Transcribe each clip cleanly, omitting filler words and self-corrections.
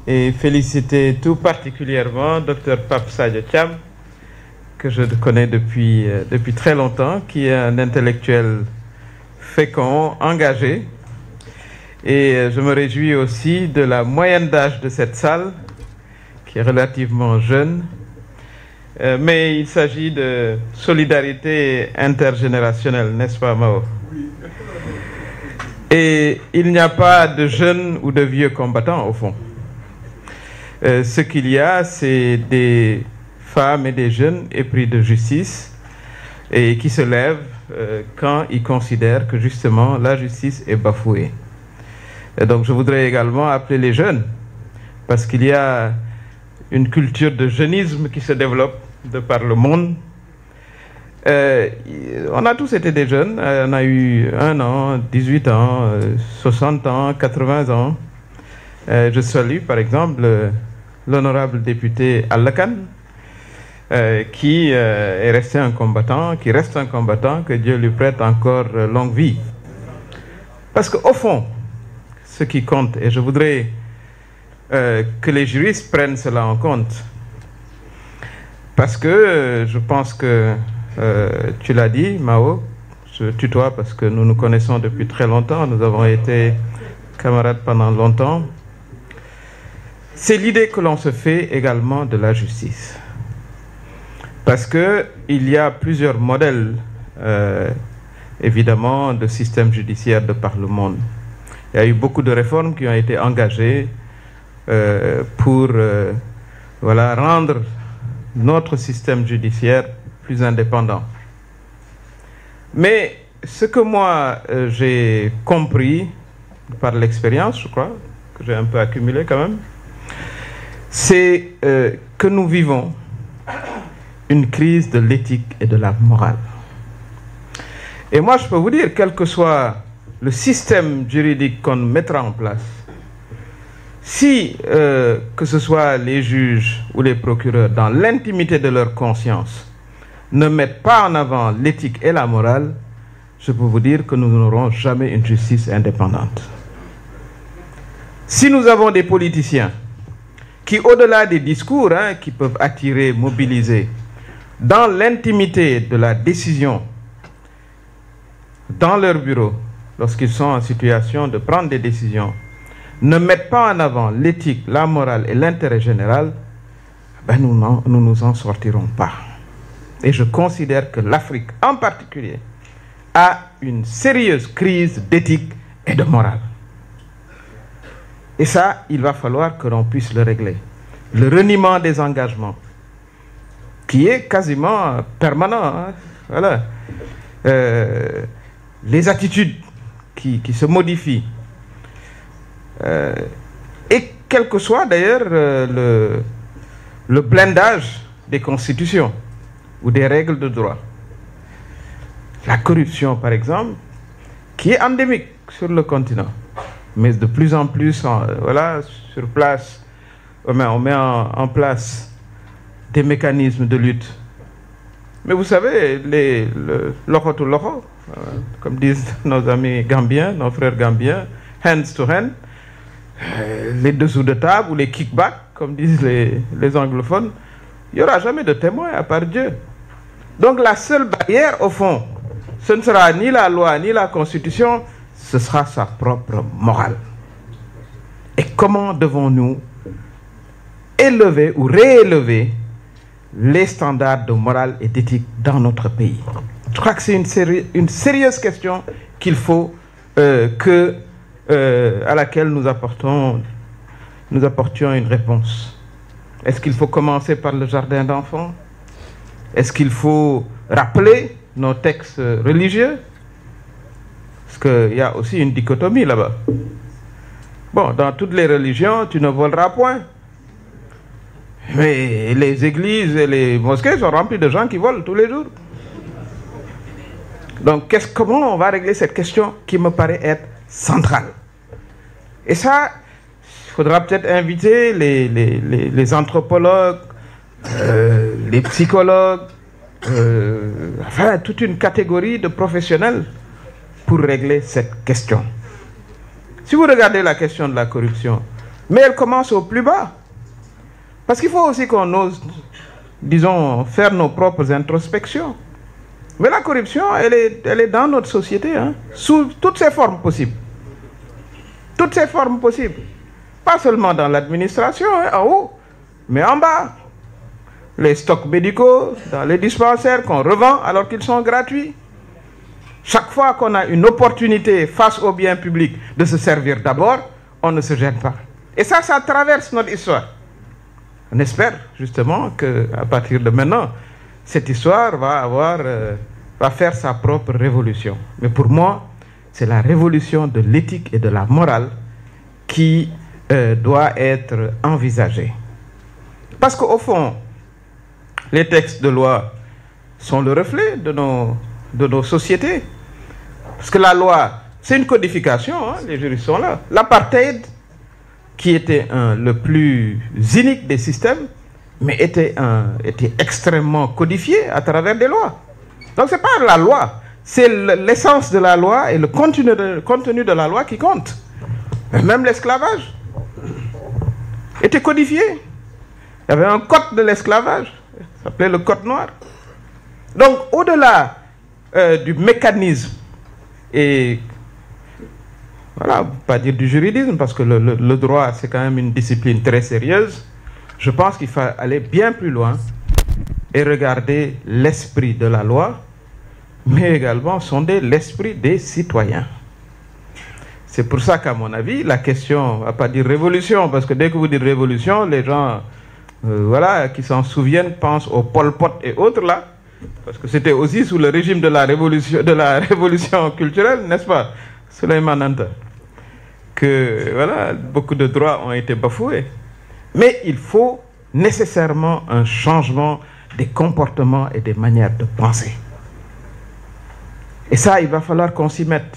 et féliciter tout particulièrement Dr Pape Sadio Thiam, que je connais depuis très longtemps, qui est un intellectuel fécond, engagé. Et je me réjouis aussi de la moyenne d'âge de cette salle, qui est relativement jeune. Mais il s'agit de solidarité intergénérationnelle, n'est-ce pas, Mao? Et il n'y a pas de jeunes ou de vieux combattants, au fond. Ce qu'il y a, c'est des femmes et des jeunes épris de justice et qui se lèvent quand ils considèrent que, justement, la justice est bafouée. Et donc, je voudrais également appeler les jeunes, parce qu'il y a une culture de jeunisme qui se développe de par le monde. On a tous été des jeunes, on a eu 1 an, 18 ans, 60 ans, 80 ans. Je salue par exemple l'honorable député Allakan, qui est resté un combattant, qui reste un combattant, que Dieu lui prête encore longue vie. Parce qu'au fond, ce qui compte, et je voudrais que les juristes prennent cela en compte, parce que je pense que tu l'as dit, Mao, je tutoie parce que nous nous connaissons depuis très longtemps, nous avons été camarades pendant longtemps. C'est l'idée que l'on se fait également de la justice. Parce qu'il y a plusieurs modèles, évidemment, de système judiciaire de par le monde. Il y a eu beaucoup de réformes qui ont été engagées pour rendre notre système judiciaire plus indépendant. Mais ce que moi j'ai compris par l'expérience, je crois, que j'ai un peu accumulé quand même, c'est que nous vivons une crise de l'éthique et de la morale. Et moi je peux vous dire, quel que soit le système juridique qu'on mettra en place, si, que ce soit les juges ou les procureurs, dans l'intimité de leur conscience, ne mettent pas en avant l'éthique et la morale, je peux vous dire que nous n'aurons jamais une justice indépendante. Si nous avons des politiciens qui, au-delà des discours, qui peuvent attirer, mobiliser, dans l'intimité de la décision, dans leur bureau, lorsqu'ils sont en situation de prendre des décisions, ne mettent pas en avant l'éthique, la morale et l'intérêt général, ben nous nous en sortirons pas. Et je considère que l'Afrique, en particulier, a une sérieuse crise d'éthique et de morale. Et ça, il va falloir que l'on puisse le régler. Le reniement des engagements, qui est quasiment permanent. Voilà. Les attitudes qui se modifient. Et quel que soit d'ailleurs le blindage des constitutions ou des règles de droit. La corruption, par exemple, qui est endémique sur le continent. Mais de plus en plus, sur place, on met en place des mécanismes de lutte. Mais vous savez, l'ojo to l'ojo, comme disent nos amis gambiens, nos frères gambiens, hands to hand, les dessous de table ou les kickbacks, comme disent les anglophones, il n'y aura jamais de témoin à part Dieu. Donc la seule barrière, au fond, ce ne sera ni la loi, ni la constitution, ce sera sa propre morale. Et comment devons-nous élever ou réélever les standards de morale et d'éthique dans notre pays? Je crois que c'est une sérieuse question qu'il faut à laquelle nous apportions une réponse. Est-ce qu'il faut commencer par le jardin d'enfants? Est-ce qu'il faut rappeler nos textes religieux? Parce qu'il y a aussi une dichotomie là-bas. Bon, dans toutes les religions, tu ne voleras point. Mais les églises et les mosquées sont remplies de gens qui volent tous les jours. Donc, comment on va régler cette question qui me paraît être centrale? Et ça, il faudra peut-être inviter les anthropologues, les psychologues, enfin, toute une catégorie de professionnels pour régler cette question. Si vous regardez la question de la corruption, Mais elle commence au plus bas. Parce qu'il faut aussi qu'on ose, disons, faire nos propres introspections. Mais la corruption, elle est dans notre société, hein, sous toutes ses formes possibles. Toutes ces formes possibles. Pas seulement dans l'administration, hein, en haut, mais en bas. Les stocks médicaux, dans les dispensaires qu'on revend alors qu'ils sont gratuits. Chaque fois qu'on a une opportunité face au bien public de se servir d'abord, on ne se gêne pas. Et ça traverse notre histoire. On espère justement qu'à partir de maintenant, cette histoire va faire sa propre révolution. Mais pour moi, c'est la révolution de l'éthique et de la morale qui doit être envisagée. Parce qu'au fond, les textes de loi sont le reflet de nos sociétés. Parce que la loi, c'est une codification, hein, les juristes sont là. L'apartheid, qui était le plus inique des systèmes, mais était extrêmement codifié à travers des lois. Donc ce n'est pas la loi, c'est l'essence de la loi et le contenu de la loi qui compte. Même l'esclavage était codifié. Il y avait un code de l'esclavage, ça s'appelait le code noir. Donc au-delà du mécanisme, et voilà, pas dire du juridisme, parce que le droit, c'est quand même une discipline très sérieuse. Je pense qu'il faut aller bien plus loin et regarder l'esprit de la loi, mais également sonder l'esprit des citoyens. C'est pour ça qu'à mon avis, la question, on ne va pas dire révolution, parce que dès que vous dites révolution, les gens voilà, qui s'en souviennent pensent au Pol Pot et autres là, parce que c'était aussi sous le régime de la révolution culturelle, n'est-ce pas, Souleymane Anta, que voilà, beaucoup de droits ont été bafoués. Mais il faut nécessairement un changement des comportements et des manières de penser. Et ça, il va falloir qu'on s'y mette,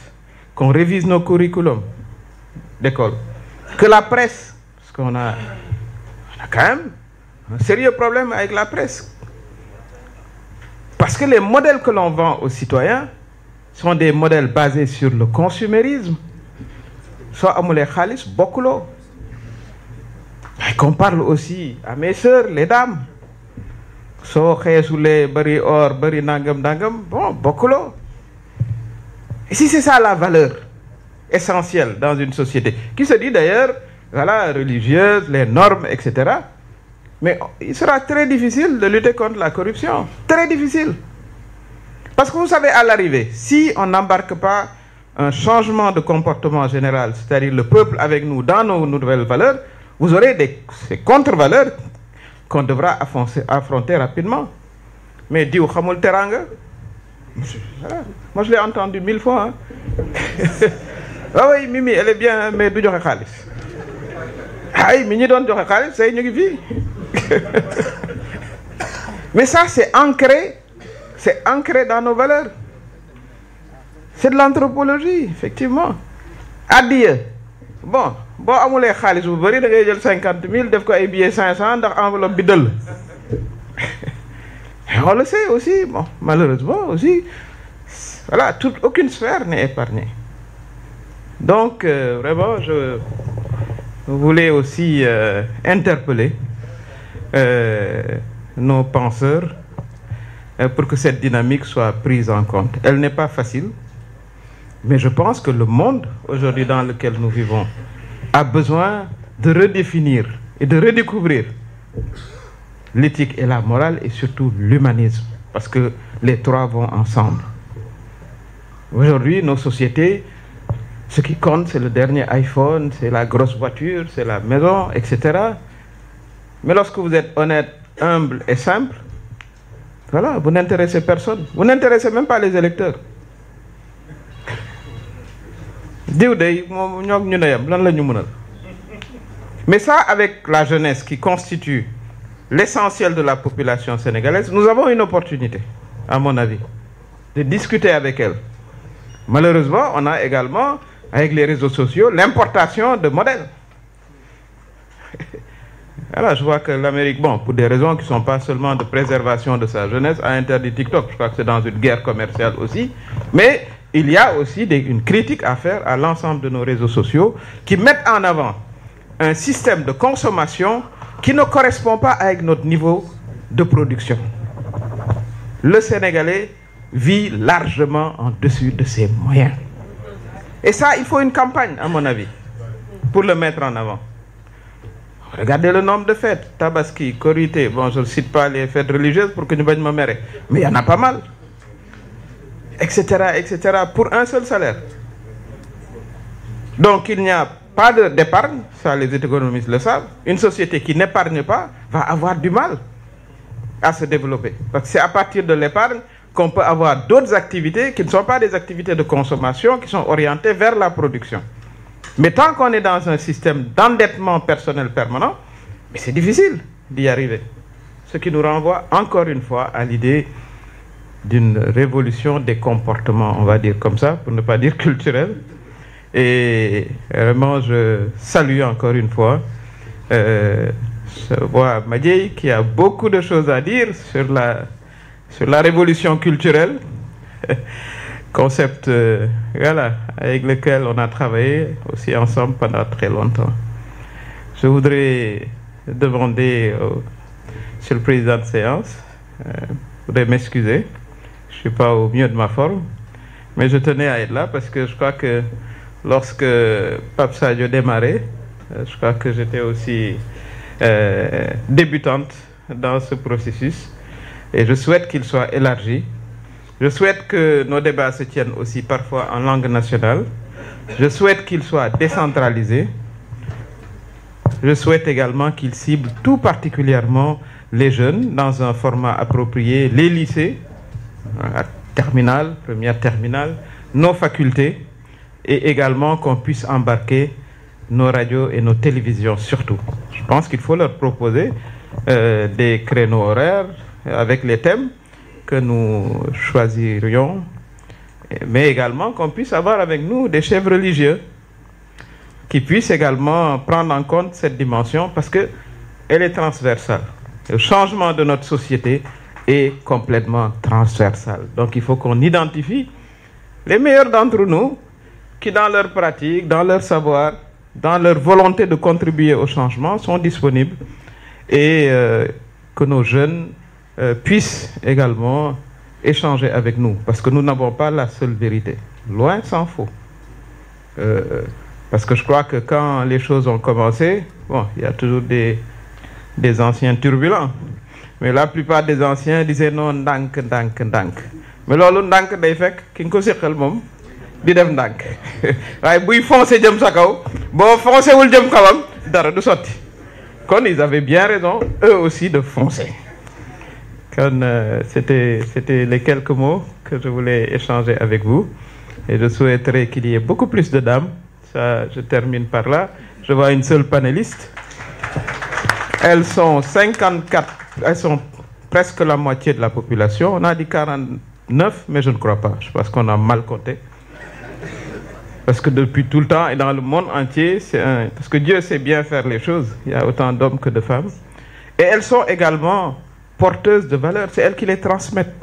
qu'on révise nos curriculums d'école. Que la presse, parce qu'on a quand même un sérieux problème avec la presse. Parce que les modèles que l'on vend aux citoyens sont des modèles basés sur le consumérisme. Soit amulé khalis, bokulo. Et qu'on parle aussi à mes sœurs, les dames. Soit khaysoulé, bari or, bari nangam nangam, bon, bokulo. Et si c'est ça la valeur essentielle dans une société, qui se dit d'ailleurs, voilà, religieuse, les normes, etc. Mais il sera très difficile de lutter contre la corruption. Très difficile. Parce que vous savez, à l'arrivée, si on n'embarque pas un changement de comportement général, c'est-à-dire le peuple avec nous dans nos nouvelles valeurs, vous aurez ces contre-valeurs qu'on devra affronter rapidement. Mais dit au Khamoul Teranga, voilà. Moi je l'ai entendu 1000 fois. Hein. Ah oui, Mimi, elle est bien, mais du joxe khalis. Ah oui, Mimi donne joxe khalis, c'est une vie. Mais ça, c'est ancré dans nos valeurs. C'est de l'anthropologie, effectivement. Adieu. Bon, amulé khalis bu bari da ngay jël 50 000 def ko ay billets 500 ndax enveloppe bi deul. On le sait aussi, bon, malheureusement aussi, voilà, aucune sphère n'est épargnée. Donc, vraiment, je voulais aussi interpeller nos penseurs pour que cette dynamique soit prise en compte. Elle n'est pas facile, mais je pense que le monde aujourd'hui dans lequel nous vivons a besoin de redéfinir et de redécouvrir l'éthique et la morale et surtout l'humanisme, parce que les trois vont ensemble. Aujourd'hui, nos sociétés, ce qui compte, c'est le dernier iPhone, c'est la grosse voiture, c'est la maison, etc. Mais lorsque vous êtes honnête, humble et simple, voilà, vous n'intéressez personne. Vous n'intéressez même pas les électeurs. Mais ça, avec la jeunesse qui constitue l'essentiel de la population sénégalaise, nous avons une opportunité, à mon avis, de discuter avec elle. Malheureusement, on a également, avec les réseaux sociaux, l'importation de modèles. Alors, je vois que l'Amérique, bon, pour des raisons qui ne sont pas seulement de préservation de sa jeunesse, a interdit TikTok. Je crois que c'est dans une guerre commerciale aussi. Mais il y a aussi une critique à faire à l'ensemble de nos réseaux sociaux qui mettent en avant un système de consommation qui ne correspond pas avec notre niveau de production. Le Sénégalais vit largement en dessus de ses moyens. Et ça, il faut une campagne, à mon avis, pour le mettre en avant. Regardez le nombre de fêtes. Tabaski, Korité, bon, je ne cite pas les fêtes religieuses pour que nous ne me mêler, mais il y en a pas mal. Etc., etc., pour un seul salaire. Donc il n'y a pas d'épargne, ça les économistes le savent. Une société qui n'épargne pas va avoir du mal à se développer. Parce que c'est à partir de l'épargne qu'on peut avoir d'autres activités qui ne sont pas des activités de consommation, qui sont orientées vers la production. Mais tant qu'on est dans un système d'endettement personnel permanent, c'est difficile d'y arriver. Ce qui nous renvoie encore une fois à l'idée d'une révolution des comportements, on va dire comme ça, pour ne pas dire culturel. Et vraiment, je salue encore une fois je vois Madjei qui a beaucoup de choses à dire sur la révolution culturelle, concept voilà, avec lequel on a travaillé aussi ensemble pendant très longtemps. Je voudrais demander au Monsieur le Président de séance, de m'excuser, je ne suis pas au mieux de ma forme, mais je tenais à être là parce que je crois que lorsque Pape Sadio démarrait, je crois que j'étais aussi débutante dans ce processus et je souhaite qu'il soit élargi. Je souhaite que nos débats se tiennent aussi parfois en langue nationale. Je souhaite qu'il soit décentralisé. Je souhaite également qu'il cible tout particulièrement les jeunes dans un format approprié, les lycées, terminale, première terminale, nos facultés, et également qu'on puisse embarquer nos radios et nos télévisions surtout. Je pense qu'il faut leur proposer des créneaux horaires avec les thèmes que nous choisirions, mais également qu'on puisse avoir avec nous des chefs religieux qui puissent également prendre en compte cette dimension parce qu'elle est transversale. Le changement de notre société est complètement transversal. Donc il faut qu'on identifie les meilleurs d'entre nous qui, dans leur pratique, dans leur savoir, dans leur volonté de contribuer au changement, sont disponibles et que nos jeunes puissent également échanger avec nous, parce que nous n'avons pas la seule vérité. Loin s'en faut. Parce que je crois que quand les choses ont commencé, bon, il y a toujours des anciens turbulents, mais la plupart des anciens disaient non, ndank, ndank, ndank. Mais lolu ndank day fek ki nga ko sékkal mom di def ndank. Waye buy foncer jëm sa kaw, bo foncer wul jëm kawam, dara du sotti. Kon ils avaient bien raison eux aussi de foncer. C'était les quelques mots que je voulais échanger avec vous et je souhaiterais qu'il y ait beaucoup plus de dames. Ça, je termine par là. Je vois une seule panéliste. Elles sont 54, elles sont presque la moitié de la population. On a dit 49, mais je ne crois pas. Je pense qu'on a mal compté. Parce que depuis tout le temps et dans le monde entier, parce que Dieu sait bien faire les choses. Il y a autant d'hommes que de femmes. Et elles sont également porteuses de valeurs. C'est elles qui les transmettent.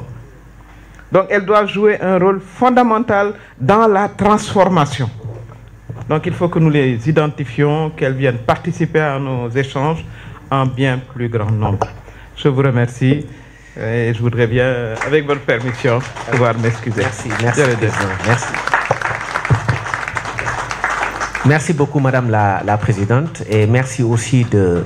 Donc elles doivent jouer un rôle fondamental dans la transformation. Donc il faut que nous les identifions, qu'elles viennent participer à nos échanges en bien plus grand nombre. Je vous remercie et je voudrais bien, avec votre permission, pouvoir m'excuser. Merci, merci. Merci. Merci beaucoup, Madame la Présidente, et merci aussi de